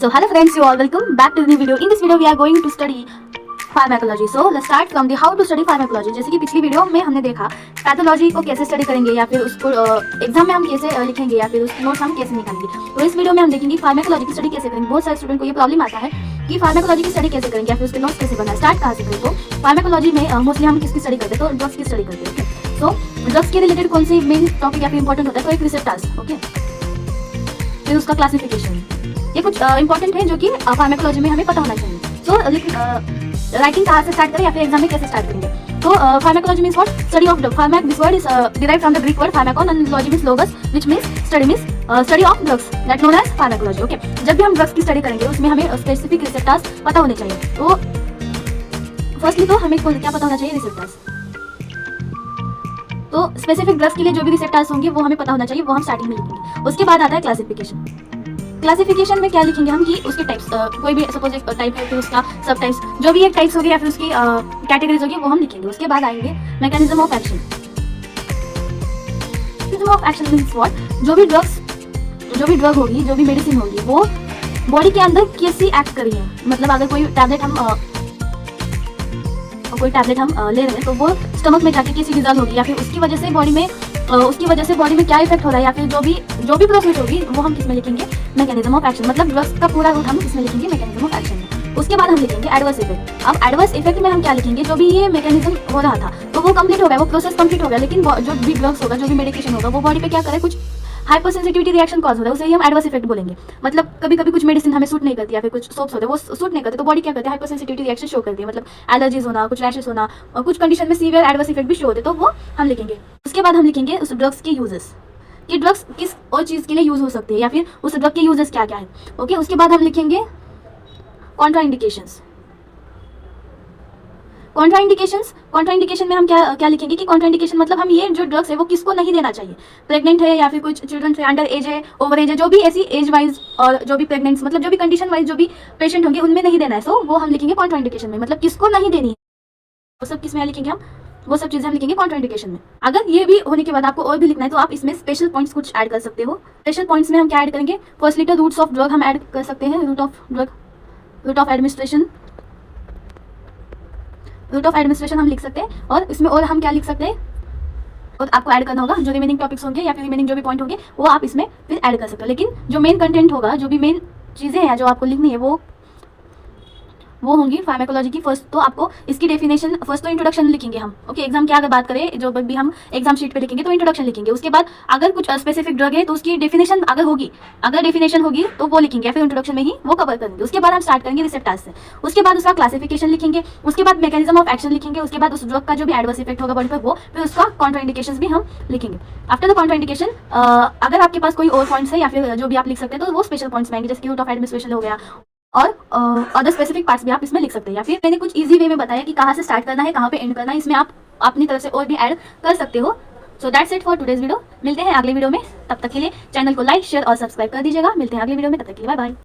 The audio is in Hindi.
So hello friends, you all welcome back to the new video. In this video we are going to study pharmacology. So let's start from the how to study pharmacology. जैसे कि पिछली वीडियो में हमने देखा पैथोलॉजी को कैसे स्टडी करेंगे या फिर उसको एग्जाम में हम कैसे लिखेंगे या फिर उसकी नोट्स हम कैसे निकालेंगे. तो इस वीडियो में हम देखेंगे फार्मेकोलॉजी की स्टडी कैसे करेंगे. बहुत सारे स्टूडेंट को ये प्रॉब्लम आता है कि फार्मेकोलॉजी की स्टडी कैसे करेंगे या फिर उसके नोट्स कैसे बनाए, स्टार्ट कहाँ से करें. तो फार्मेकोलॉजी में मोस्टली हम किसकी स्टडी करते हैं, तो ड्रग्स की स्टडी करते हैं. सो ड्रग्स के रिलेटेड कौन सी मेन टॉपिक या फिर इंपॉर्टेंट होता है, तो एक रिसेप्टर्स, ओके, फिर उसका क्लासिफिकेशन, ये कुछ इंपॉर्टेंट है जो कि फार्मेकोलॉजी में हमें पता होना चाहिए. सो राइटिंग कहाँ से स्टार्ट करें या फिर एग्जाम में कैसे स्टार्ट करेंगे. तो pharmacology means what, study of drug. Pharmac, this word is derived from the Greek word pharmakon and logy means logos, which means study of drugs, that known as pharmacology. Okay, जब भी हम ड्रग्स की स्टडी करेंगे उसमें हमें स्पेसिफिक रिसेप्टर्स पता होने चाहिए. तो फर्स्टली तो हमें क्या पता होना चाहिए, रिसेप्टर्स. तो स्पेसिफिक ड्रग्स के लिए जो भी रिसेप्टर्स होंगे वो हमें पता होना चाहिए, वो हम स्टार्टिंग में लिखेंगे. उसके बाद आता है क्लासिफिकेशन. क्लासिफिकेशन में क्या लिखेंगे हम कि उसके टाइप्स, कोई भी सपोज एक टाइप है फिर उसका सब टाइप्स, जो भी एक टाइप्स होगी या फिर उसकी कैटेगरीज होगी वो हम लिखेंगे. उसके बाद आएंगे mechanism of action. Mechanism of action means what, जो भी ड्रग होगी, जो भी मेडिसिन होगी वो बॉडी के अंदर कैसी एक्ट करी है. मतलब अगर कोई टैबलेट हम ले रहे हैं तो वो स्टमक में जाके कैसी रिजल्ट होगी या फिर उसकी वजह से बॉडी में क्या इफेक्ट हो रहा है या फिर जो भी प्रोसेस होगी वो हम किसमें लिखेंगे, मैकेनिज्म ऑफ एक्शन. मतलब ड्रग्स का पूरा रूट हम किसमें लिखेंगे, मैकेनिज्म ऑफ एक्शन में. उसके बाद हम लिखेंगे एडवर्स इफेक्ट. अब एडवर्स इफेक्ट में हम क्या लिखेंगे, जो भी ये मैकेनिज्म हो रहा था तो वो कंप्लीट हो गया, वो प्रोसेस कंप्लीट हो गया, लेकिन जो भी ड्रग्स होगा, जो भी मेडिकेशन होगा वो बॉडी पे क्या करे, कुछ हाइपर सेंसिटिविटी रिएक्शन कॉज हो रहा है, उसे ही हम एडवर्स इफेक्ट बोलेंगे. मतलब कभी कभी कुछ मेडिसिन हमें सूट नहीं करती या फिर कुछ सोप्स होते हैं वो सूट नहीं करते तो बॉडी क्या करती है, हाइपर सेंसिटिविटी रिएक्शन शो करती है. मतलब एलर्जीज होना, कुछ रैशेस होना और कुछ कंडीशन में सीवियर एडवर्स इफेक्ट भी शो होते हैं, तो वो हम लिखेंगे. उसके बाद हम लिखेंगे उस ड्रग्स के यूजेस, कि ड्रग्स किस और चीज़ के लिए यूज हो सकते हैं या फिर उस ड्रग के यूजेस क्या क्या है. ओके, उसके बाद हम लिखेंगे कॉन्ट्राइंडिकेशंस. कॉन्ट्राइंडिकेशन में हम क्या लिखेंगे कि कॉन्ट्राइंडिकेशन मतलब हम ये जो ड्रग्स है वो किसको नहीं देना चाहिए. प्रेग्नेंट है या फिर कुछ चिल्ड्रन है, अंडर एज है, ओवर एज है, जो भी ऐसी एज वाइज और जो भी प्रेग्नेंट्स, मतलब जो भी कंडीशन वाइज जो भी पेशेंट होंगे उनमें नहीं देना है. सो वो हम लिखेंगे कॉन्ट्राइंडिकेशन में, मतलब किसको नहीं देनी है वो सब किस में लिखेंगे हम, वो सब चीजें हम लिखेंगे कॉन्ट्राइंडिकेशन में. अगर ये भी होने के बाद आपको और भी लिखना है तो आप इसमें स्पेशल पॉइंट्स कुछ ऐड कर सकते हो. स्पेशल पॉइंट्स में हम क्या ऐड करेंगे, फर्स्टली तो रूट्स ऑफ ड्रग हम ऐड कर सकते हैं. रूट ऑफ एडमिनिस्ट्रेशन हम लिख सकते हैं. और इसमें और हम क्या लिख सकते हैं, और आपको ऐड करना होगा जो रिमेनिंग टॉपिक्स होंगे या फिर रिमेनिंग जो भी पॉइंट होंगे वो आप इसमें फिर ऐड कर सकते हो. लेकिन जो मेन कंटेंट होगा, जो भी मेन चीज़ें हैं जो आपको लिखनी है वो होंगी फार्मेकोलॉजी की. फर्स्ट तो आपको इसकी डेफिनेशन, फर्स्ट तो इंट्रोडक्शन लिखेंगे हम. ओके, एग्जाम की अगर बात करें, जो भी हम एग्जाम शीट पे लिखेंगे तो इंट्रोडक्शन लिखेंगे. उसके बाद अगर कुछ स्पेसिफिक ड्रग है तो उसकी डेफिनेशन अगर डेफिनेशन होगी तो वो लिखेंगे या फिर इंट्रोडक्शन में ही वो कवर करेंगे. उसके बाद हम स्टार्ट करेंगे रिसेप्टर्स से. उसके बाद उसका क्लासिफिकेशन लिखेंगे. उसके बाद मैकेनिज्म ऑफ एक्शन लिखेंगे. उसके बाद उस ड्रग का जो भी एडवर्स इफेक्ट होगा बॉडी पर वो, फिर उसका कॉन्ट्राइंडिकेशंस भी हम लिखेंगे. आफ्टर द कॉन्ट्राइंडिकेशन अगर आपके पास कोई और पॉइंट्स है या फिर जो भी आप लिख सकते हैं तो वो स्पेशल पॉइंट्स में आएंगे, जैसे रूट ऑफ एडमिनिस्ट्रेशन हो गया और अदर स्पेसिफिक पार्ट्स भी आप इसमें लिख सकते हैं. या फिर मैंने कुछ इजी वे में बताया कि कहाँ से स्टार्ट करना है, कहाँ पे एंड करना है, इसमें आप अपनी तरफ से और भी ऐड कर सकते हो. So that's it for today's video. मिलते हैं अगले वीडियो में, तब तक के लिए चैनल को लाइक, शेयर और सब्सक्राइब कर दीजिएगा. मिलते हैं अगले वीडियो में, तब तक के लिए बाय बाय.